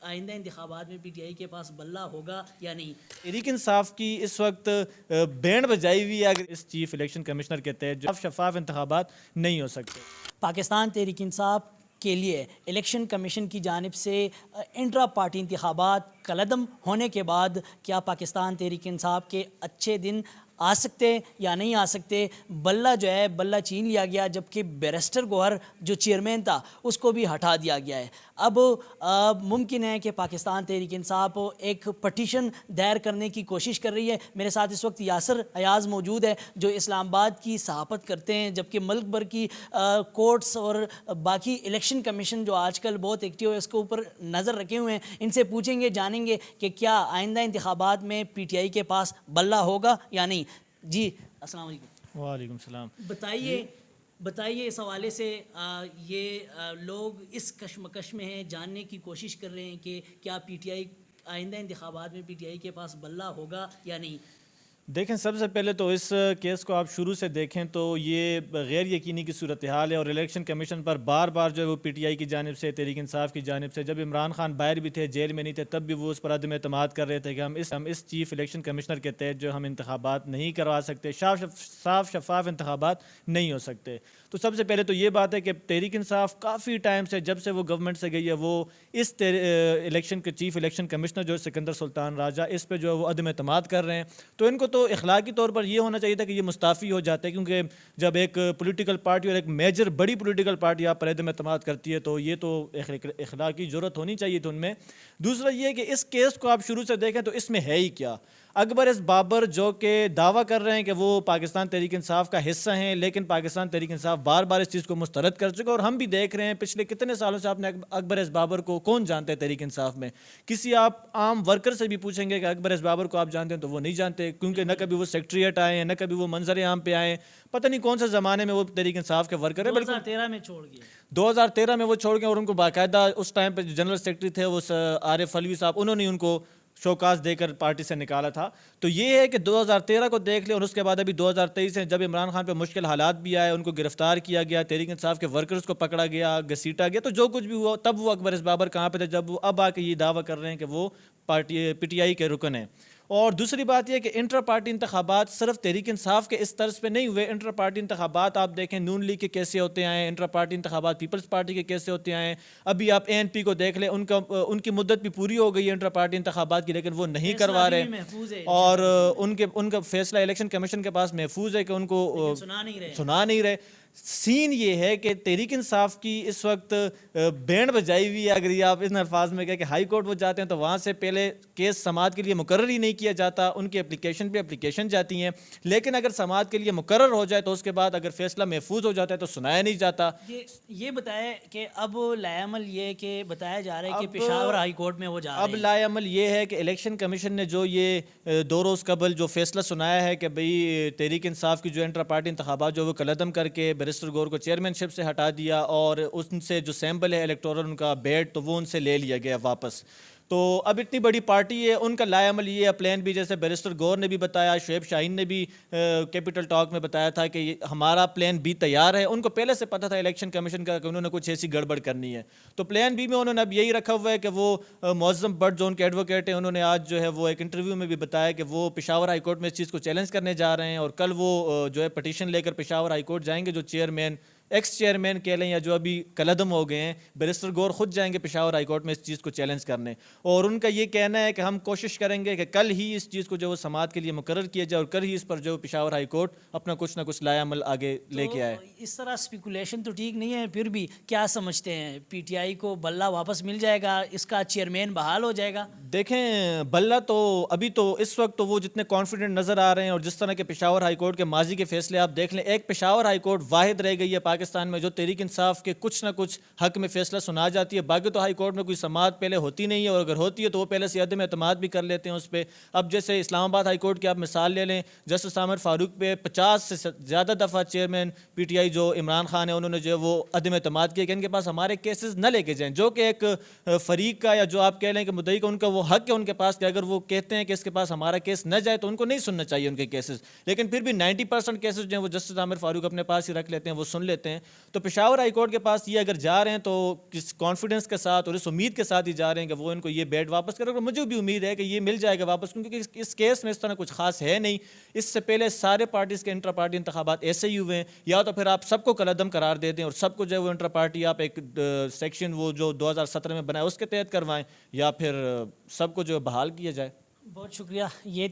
آئندہ انتخابات میں پی ٹی آئی کے پاس بلہ ہوگا یا نہیں؟ تحریک انصاف کی اس وقت بینڈ بجائی ہوئی ہے اگر اس چیف الیکشن کمشنر کے تحت جو شفاف انتخابات نہیں ہو سکتے۔ پاکستان تحریک انصاف کے لیے الیکشن کمیشن کی جانب سے انٹرا پارٹی انتخابات کالعدم ہونے کے بعد کیا پاکستان تحریک انصاف کے اچھے دن آ سکتے یا نہیں آ سکتے؟ بلہ جو ہے بلہ چھین لیا گیا، جبکہ بیرسٹر گوہر جو چیئرمین تھا اس کو بھی ہٹا دیا گیا ہے۔ اب ممکن ہے کہ پاکستان تحریک انصاف ایک پٹیشن دائر کرنے کی کوشش کر رہی ہے۔ میرے ساتھ اس وقت یاسر ایاز موجود ہے جو اسلام آباد کی صحافت کرتے ہیں، جبکہ ملک بھر کی کورٹس اور باقی الیکشن کمیشن جو آج کل بہت ایکٹیو ہے اس کے اوپر نظر رکھے ہوئے ہیں۔ ان سے پوچھیں گے، جانیں گے کہ کیا آئندہ انتخابات میں پی ٹی آئی کے پاس بلہ ہوگا یا نہیں۔ جی السلام علیکم۔ وعلیکم السلام۔ بتائیے اس حوالے سے یہ لوگ اس کشمکش میں ہیں، جاننے کی کوشش کر رہے ہیں کہ کیا پی ٹی آئی آئندہ انتخابات میں پی ٹی آئی کے پاس بلہ ہوگا یا نہیں۔ دیکھیں، سب سے پہلے تو اس کیس کو آپ شروع سے دیکھیں تو یہ غیر یقینی کی صورتحال ہے، اور الیکشن کمیشن پر بار بار جو ہے وہ پی ٹی آئی کی جانب سے، تحریک انصاف کی جانب سے، جب عمران خان باہر بھی تھے، جیل میں نہیں تھے، تب بھی وہ اس پر عدم اعتماد کر رہے تھے کہ ہم اس چیف الیکشن کمشنر کے تحت جو ہم انتخابات نہیں کروا سکتے، صاف شفاف انتخابات نہیں ہو سکتے۔ تو سب سے پہلے تو یہ بات ہے کہ تحریک انصاف کافی ٹائم سے، جب سے وہ گورنمنٹ سے گئی ہے، وہ اس الیکشن کے چیف الیکشن کمشنر جو سکندر سلطان راجہ، اس پہ جو ہے وہ عدم اعتماد کر رہے ہیں۔ تو ان کو تو اخلاقی طور پر یہ ہونا چاہیے تھا کہ یہ مستعفی ہو جاتے، کیونکہ جب ایک پولیٹیکل پارٹی اور ایک میجر بڑی پولیٹیکل پارٹی آپ پر عدم اعتماد کرتی ہے تو یہ تو اخلاقی جرات ہونی چاہیے تھی ان میں۔ دوسرا یہ ہے کہ اس کیس کو آپ شروع سے دیکھیں تو اس میں ہے ہی کیا؟ اکبر ایس بابر جو کہ دعویٰ کر رہے ہیں کہ وہ پاکستان تحریک انصاف کا حصہ ہیں، لیکن پاکستان تحریک انصاف بار بار اس چیز کو مسترد کر چکے، اور ہم بھی دیکھ رہے ہیں پچھلے کتنے سالوں سے آپ نے اکبر ایس بابر کو کون جانتے ہیں تحریک انصاف میں؟ کسی آپ عام ورکر سے بھی پوچھیں گے کہ اکبر ایس بابر کو آپ جانتے ہیں تو وہ نہیں جانتے، کیونکہ نہ کبھی وہ سیکٹریٹ آئے ہیں، نہ کبھی وہ منظر عام پہ آئے ہیں، پتہ نہیں کون سے زمانے میں وہ تحریک انصاف کے ورکر ہیں۔ 2013 میں چھوڑ گئے، 2013 میں وہ چھوڑ گئے، اور ان کو باقاعدہ اس ٹائم پہ جو جنرل سیکرٹری تھے وہ عارف علوی صاحب، انہوں نے ان کو شوکاز دے کر پارٹی سے نکالا تھا۔ تو یہ ہے کہ 2013 کو دیکھ لیں، اور اس کے بعد ابھی 2023 سے جب عمران خان پہ مشکل حالات بھی آئے، ان کو گرفتار کیا گیا، تحریک انصاف کے ورکرز کو پکڑا گیا، گھسیٹا گیا، تو جو کچھ بھی ہوا، تب وہ اکبر ایس بابر کہاں پہ تھے جب وہ اب آ کے یہ دعویٰ کر رہے ہیں کہ وہ پی ٹی آئی کے رکن ہیں۔ اور دوسری بات یہ ہے کہ انٹر پارٹی انتخابات صرف تحریک انصاف کے اس طرز پہ نہیں ہوئے۔ انٹر پارٹی انتخابات آپ دیکھیں نون لیگ کے کیسے ہوتے آئے، انٹر پارٹی انتخابات پیپلز پارٹی کے کیسے ہوتے آئے ہیں۔ ابھی آپ اے این پی کو دیکھ لیں، ان کی مدت بھی پوری ہو گئی ہے انٹر پارٹی انتخابات کی، لیکن وہ نہیں کروا رہے، اور ان کا فیصلہ الیکشن کمیشن کے پاس محفوظ ہے کہ ان کو سنا نہیں رہے۔ سین یہ ہے کہ تحریک انصاف کی اس وقت بینڈ بجائی ہوئی ہے، اگر یہ آپ ان الفاظ میں کہیں کہ ہائی کورٹ وہ جاتے ہیں تو وہاں سے پہلے کیس سماعت کے لیے مقرر ہی نہیں کیا جاتا، ان کی اپلیکیشن پہ اپلیکیشن جاتی ہیں، لیکن اگر سماعت کے لیے مقرر ہو جائے تو اس کے بعد اگر فیصلہ محفوظ ہو جاتا ہے تو سنایا نہیں جاتا۔ یہ بتایا کہ اب لائے عمل یہ کہ بتایا جا رہا ہے کہ پشاور ہائی کورٹ میں وہ جا رہے ہیں۔ اب لائے عمل یہ ہے کہ الیکشن کمیشن نے جو یہ 2 روز قبل جو فیصلہ سنایا ہے کہ بھئی تحریک انصاف کی جو انٹر پارٹی انتخابات جو وہ کالعدم کر کے بیرسٹر گور کو چیئرمین شپ سے ہٹا دیا، اور ان سے جو سیمبل ہے الیکٹورل ان کا بیٹ تو وہ ان سے لے لیا گیا واپس۔ تو اب اتنی بڑی پارٹی ہے، ان کا لائے عمل یہ ہے، پلان بھی جیسے بیرسٹر گور نے بھی بتایا، شعیب شاہین نے بھی کیپٹل ٹاک میں بتایا تھا کہ ہمارا پلان بھی تیار ہے۔ ان کو پہلے سے پتہ تھا الیکشن کمیشن کا کہ انہوں نے کچھ ایسی گڑبڑ کرنی ہے، تو پلان بی میں انہوں نے اب یہی رکھا ہوا ہے کہ وہ معظم بٹ جو ان کے ایڈوکیٹ ہیں، انہوں نے آج جو ہے وہ ایک انٹرویو میں بھی بتایا کہ وہ پشاور ہائی کورٹ میں اس چیز کو چیلنج کرنے جا رہے ہیں، اور کل وہ جو ہے پٹیشن لے کر پشاور ہائی کورٹ جائیں گے، جو چیئرمین ایکس چیئرمین کہہ لیں یا جو ابھی کالعدم ہو گئے ہیں، بیرسٹر گور خود جائیں گے پشاور ہائی کورٹ میں اس چیز کو چیلنج کرنے، اور ان کا یہ کہنا ہے کہ ہم کوشش کریں گے کہ کل ہی اس چیز کو جو سماعت کے لیے مقرر کیا جائے، اور کل ہی اس پر جو پشاور ہائی کورٹ اپنا کچھ نہ کچھ لائے عمل آگے لے کے آئے۔ اس طرح اسپیکولیشن تو ٹھیک نہیں ہے، پھر بھی کیا سمجھتے ہیں پی ٹی آئی کو بلہ واپس مل جائے گا، اس کا چیئرمین بحال ہو جائے گا؟ دیکھیں، بلہ تو ابھی تو اس وقت تو وہ جتنے کانفیڈنٹ نظر آ رہے ہیں، اور جس طرح کے پشاور ہائی کورٹ کے ماضی کے فیصلے آپ دیکھ لیں، ایک پشاور ہائی کورٹ واحد رہ گئی ہے پاکستان میں جو تحریک انصاف کے کچھ نہ کچھ حق میں فیصلہ سنا جاتی ہے، باقی تو ہائی کورٹ میں کوئی سماعت پہلے ہوتی نہیں ہے، اور اگر ہوتی ہے تو وہ پہلے سے عدم اعتماد بھی کر لیتے ہیں اس پہ۔ اب جیسے اسلام آباد ہائی کورٹ کی آپ مثال لے لیں، جسٹس عامر فاروق پہ 50 سے زیادہ دفعہ چیئرمین پی ٹی آئی جو عمران خان ہے انہوں نے جو ہے وہ عدم اعتماد کیا کہ ان کے پاس ہمارے کیسز نہ لے کے جائیں، جو کہ ایک فریق کا یا جو آپ کہہ لیں کہ مدعی کا ان کا وہ حق ہے ان کے پاس کہ اگر وہ کہتے ہیں کہ اس کے پاس ہمارا کیس نہ جائے تو ان کو نہیں سننا چاہیے ان کے کیسز، لیکن پھر بھی 90% کیسز جو ہیں وہ جسٹس عامر فاروق اپنے پاس ہی رکھ لیتے ہیں، وہ سن لیتے ہیں۔ ہوتے ہیں. تو پشاور ہائی کورٹ کے پاس یہ اگر جا رہے ہیں تو کس کانفیڈنس کے ساتھ اور اس امید کے ساتھ ہی جا رہے ہیں کہ وہ ان کو یہ بیٹ واپس کرے گا. مجھے بھی امید ہے کہ یہ مل جائے گا واپس, کیونکہ اس کیس میں اس طرح کچھ خاص ہے نہیں. اس سے پہلے سارے پارٹیز کے انٹرا پارٹی انتخابات ایسے ہی ہوئے ہیں. یا تو پھر آپ سب کو کالعدم قرار دے دیں اور سب کو جو ہے وہ انٹرا پارٹی آپ ایک سیکشن وہ جو 2017 میں بنایا اس کے تحت کروائیں, یا پھر سب کو جو بحال کیا جائے. بہت شکریہ. یہ